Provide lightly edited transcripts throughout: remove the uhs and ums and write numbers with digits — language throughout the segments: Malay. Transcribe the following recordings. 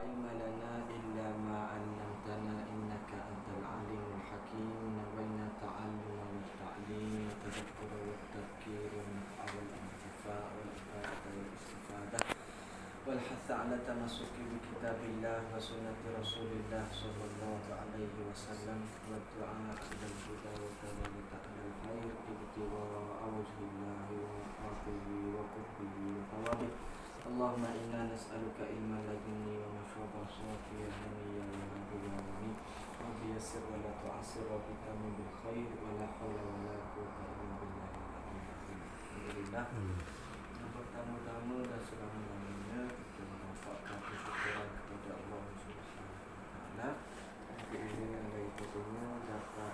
علم لنا إلا ما علمتنا إنك أنت العليم الحكيم نوينا تعلم والتعليم والتذكر والتذكير والنفع والانتفاع والإفادة والاستفادة والحث على التمسك بكتاب الله وسنة رسول الله صلى الله عليه وسلم والدعاء إلى الهدى والدلالة على الخير ابتغاء وجه الله ومرضاته وقربه وثوابه. اللهم إنا نسألك علما لدني ومشربا صافيا هنيا ونبيا ونيا رب يسر ولا تعسر وبتمم بالخير ولا حول ولا قوة إلا بالله العلي العظيم. Alhamdulillah. Yang pertama-tama dan selama-lamanya kita mengucapkan kesyukuran kepada Allah Subhanahu wa taala. Keinginan dari keduanya dapat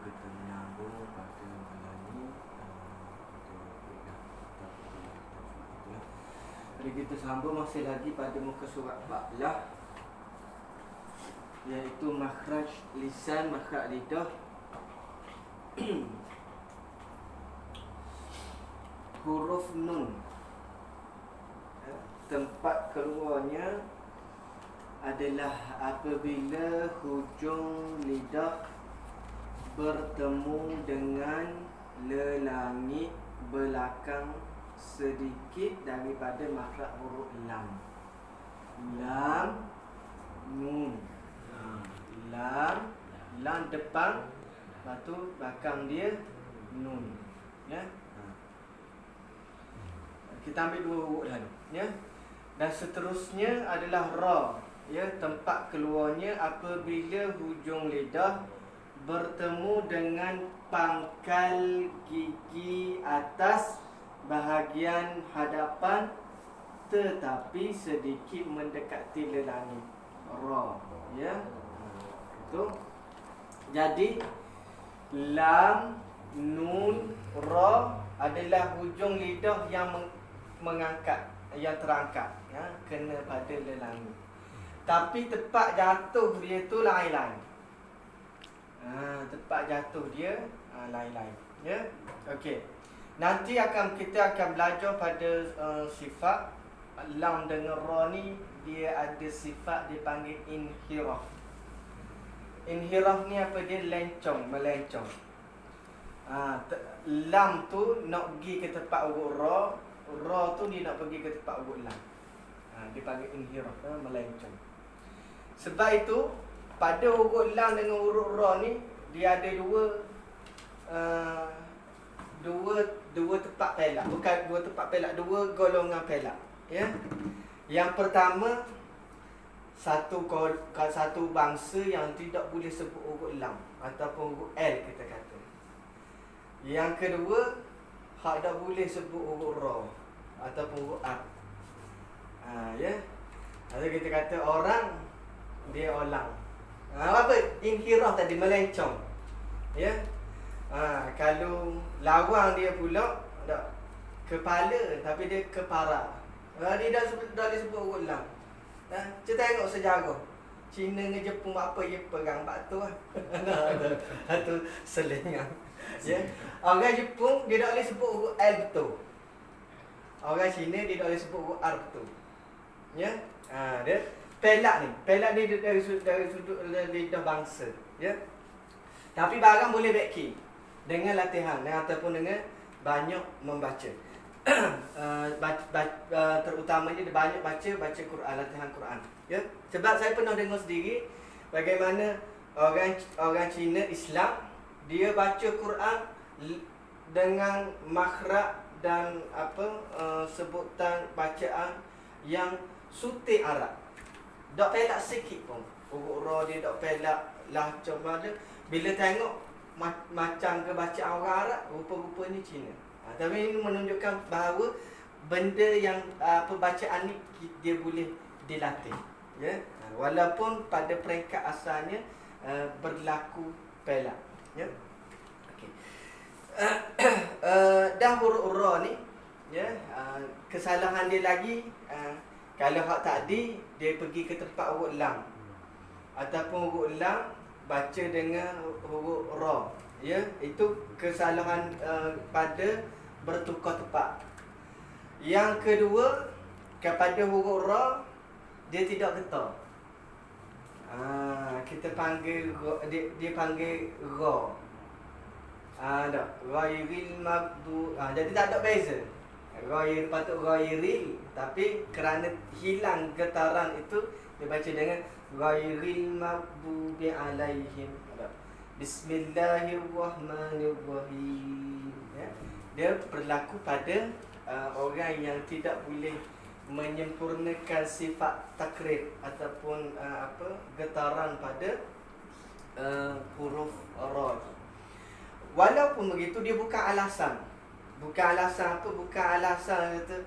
kita menyambung pada malam ini Jadi kita sambung masih lagi pada muka surat 14, iaitu makhraj lisan, makhraj lidah. Huruf nun, tempat keluarnya adalah apabila hujung lidah bertemu dengan lelangit belakang sedikit daripada makhraj huruf lam. Lam, nun. Lam depan, lepas tu belakang dia nun. Ya. Kita ambil dua huruf dulu, ya. Dan seterusnya adalah ra, ya, tempat keluarnya apabila hujung lidah bertemu dengan pangkal gigi atas bahagian hadapan tetapi sedikit mendekati lelangit. Ra, ya. Itu. Jadi lam, nun, ra adalah hujung lidah yang mengangkat, yang terangkat, ya, kena pada lelangit. Tapi tempat jatuh dia tu lain-lain. Tempat jatuh dia lain-lain, ya. Okey. Nanti kita akan belajar pada sifat lam dengan ra ni, dia ada sifat dipanggil inhiraf. Inhiraf ni apa dia? Lencong, melencong. Lam tu nak pergi ke tempat huruf ra, ra tu dia nak pergi ke tempat huruf lam. Dipanggil inhiraf, melencong. Sebab itu pada huruf lam dengan huruf ra ni dia ada dua tempat pelak. Bukan dua tempat pelak, dua golongan pelak, ya. Yang pertama, satu bangsa yang tidak boleh sebut huruf lam ataupun huruf L kita kata. Yang kedua, hak tak boleh sebut huruf ra ataupun huruf A. Ya. Atau kita kata orang dia olang. Apa? Inhiraf tadi, melencong. Ya. Kalau lawang dia pula tak kepala tapi dia kepara. Dia dah disebut huruf lam. Kita tengok sejarah Cina dengan Jepun apa dia perang batu lah. Itu selingan. Ya. Orang Jepun dia tak boleh sebut huruf L betul. Orang Cina dia tak boleh sebut huruf R betul. Ya. Dia pelak ni dari sudut lidah bangsa, ya. Tapi barang boleh beki dengan latihan ataupun dengan banyak membaca. Terutamanya dia banyak baca Quran, latihan Quran, ya. Sebab saya pernah dengar sendiri bagaimana orang Cina Islam dia baca Quran dengan makhraj dan sebutan bacaan yang sutik Arab. Tak pelak sikit pun. Huruf ra dia tak pelak lah macam mana. Bila tengok macam ke bacaan orang Arab, rupa-rupanya Cina. Tapi ini menunjukkan bahawa benda yang bacaan ni dia boleh dilatih, ya. Walaupun pada peringkat asalnya berlaku pelak, ya. Okey. Dah huruf ra ni, ya, kesalahan dia lagi, kalau hak tadi dia pergi ke tempat huruf lam ataupun huruf lam baca dengan huruf ra, ya, itu kesalahan pada bertukar tempat. Yang kedua, kepada huruf ra dia tidak getar. Kita panggil dia panggil ra. Tak. Ghairil maghdubi. Jadi tak ada beza. Ghair patut ghairil, tapi kerana hilang getaran itu dia baca dengan ghairil maghdubi alaihim. Bismillahirrahmanirrahim. Ya. Dia berlaku pada orang yang tidak boleh menyempurnakan sifat takrir ataupun getaran pada huruf ra. Walaupun begitu, dia bukan alasan. Bukan alasan apa? Bukan alasan kata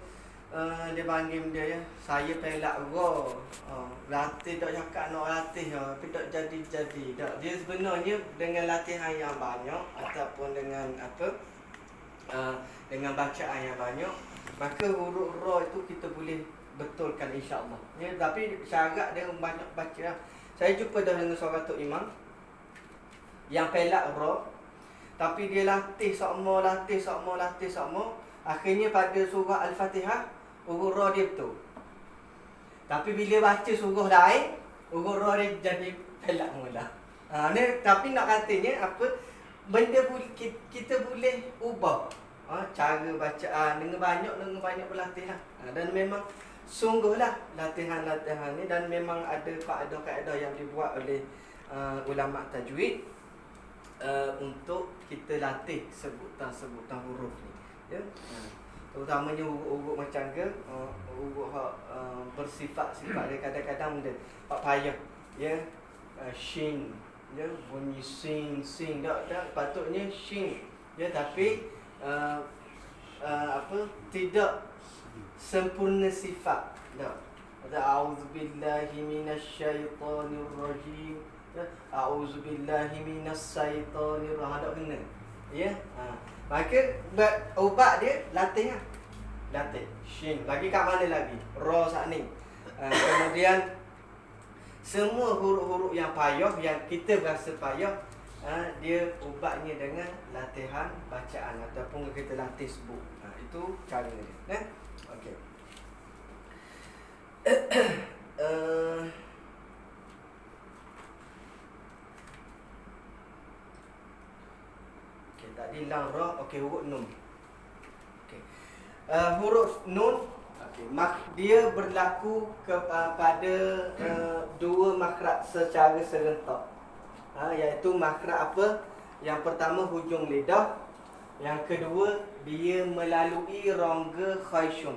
dia panggil dia, saya pelak ra. Latih tak cakap nak latih, tapi tak jadi-jadi. Tak. Dia sebenarnya dengan latihan yang banyak ataupun dengan dengan bacaan yang banyak, maka huruf ra itu kita boleh betulkan insya-Allah. Ya, tapi syarat dia banyak baca. Saya jumpa dengan seorang Tok Imam yang pelak ra, tapi dia latih sama. Akhirnya pada surah Al-Fatihah huruf ra dia betul. Tapi bila baca surah lain, huruf ra dia jadi pelak mula. Ni tapi nak katanya apa? Benda kita boleh ubah cara bacaan dengan banyak berlatih lah. Dan memang sungguhlah latihan-latihan ni, dan memang ada kaedah-kaedah yang dibuat oleh ulama tajwid untuk kita latih sebutan huruf ni, ya. Terutamanya huruf macam ke huruf bersifat-sifat dia kadang-kadang benda pak payah, ya. Shin, ya, bunyi sing tak patutnya shin, ya, tapi tidak sempurna sifat. Tak. A'udzubillahi minasyaitonirrajim. A'udzubillahi minasyaitonirrajim. Tak kena. Ya. Maka ubat dia latih lah. Latih. Shin. Lagi kat mana lagi? Ra sat ni. Kemudian semua huruf-huruf yang payah, yang kita rasa payah, dia ubatnya dengan latihan bacaan ataupun kita latih sebut. Itu cara dia. Okey. Okey, tadi lam ra, okey, huruf nun. Okey. Huruf nun, okey, dia berlaku pada dua makhraj secara serentak. Iaitu makhraj apa? Yang pertama hujung lidah, yang kedua dia melalui rongga khayshum.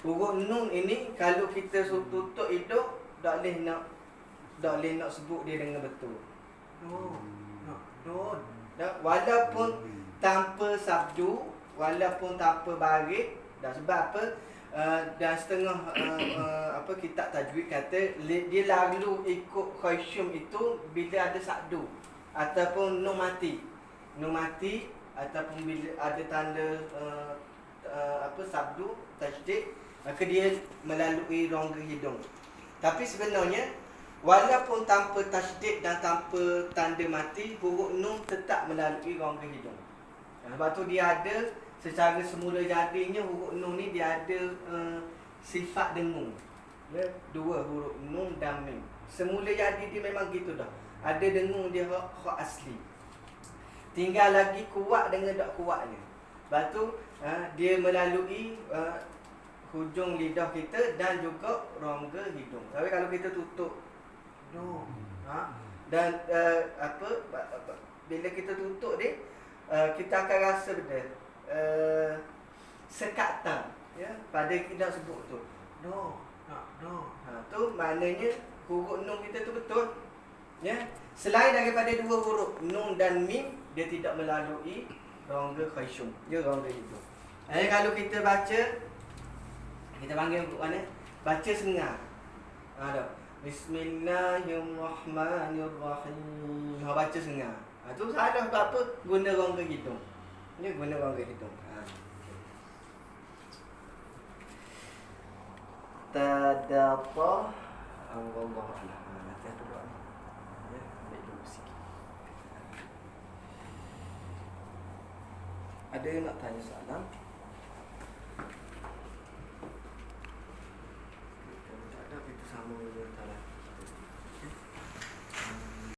Huruf nun ini kalau kita tutup hidung, tak boleh nak sebut dia dengan betul. Walaupun tanpa sabdu, walaupun tanpa baris. Dan sebab apa? Dan setengah kitab tajwid kata dia lalu ikut khayshum itu bila ada sakdu ataupun nun mati ataupun bila ada tanda sabdu tajdid, maka dia melalui rongga hidung. Tapi sebenarnya walaupun tanpa tajdid dan tanpa tanda mati, huruf nun tetap melalui rongga hidung. Sebab tu dia ada secara semula jadinya huruf nun ni dia ada sifat dengung. Ya, dua huruf nun dan mim. Semula jadi dia memang gitu dah. Ada dengung dia hak asli. Tinggal lagi kuat dengan tak kuatnya. Lepas tu dia melalui hujung lidah kita dan juga rongga hidung. Tapi kalau kita tutup dan bila kita tutup dia, kita akan rasa benda sekatan, ya, pada kita sebut tu. Tu maknanya huruf nun kita tu betul. Ya. Selain daripada dua huruf nun dan mim, dia tidak melalui rongga khayshum, dia rongga hidung. Kalau kita baca, kita panggil mana? Baca sengar. Bismillahirrahmanirrahim. Baca sengar. Tu salah sebab apa? Guna rongga hidung. Dia guna rongga hidung. Tadatta Allah Allah. Nanti aku buat ni. Ya, ambil dulu sikit. Ada yang nak tanya soalan?